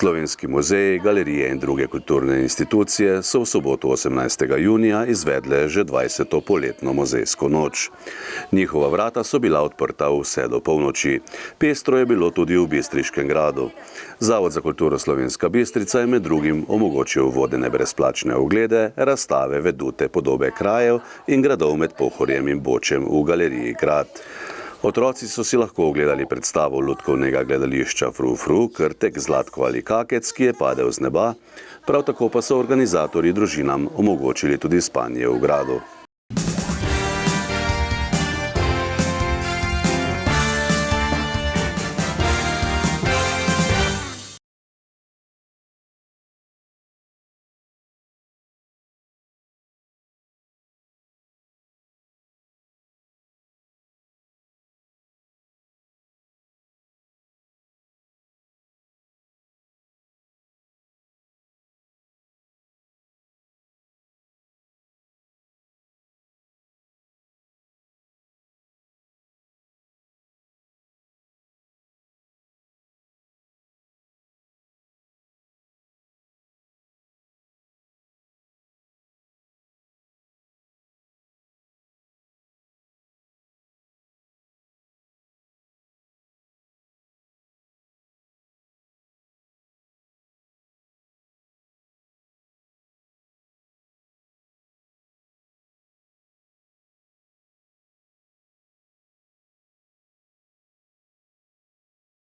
Slovenski muzeji, galerije in druge kulturne institucije so v soboto 18. junija izvedle že 20. poletno muzejsko noč. Njihova vrata so bila odprta vse do polnoči. Pestro je bilo tudi v Bistriškem gradu. Zavod za kulturo Slovenska Bistrica je med drugim omogočil vodene brezplačne oglede, razstave, vedute, podobe krajev in gradov med Pohorjem in Bočem v galeriji Grad. Otroci so si lahko ogledali predstavo lutkovnega gledališča Fru Fru, krtek, zlatko ali kakec, ki je padel z neba, prav tako pa so organizatorji družinam omogočili tudi spanje v gradu.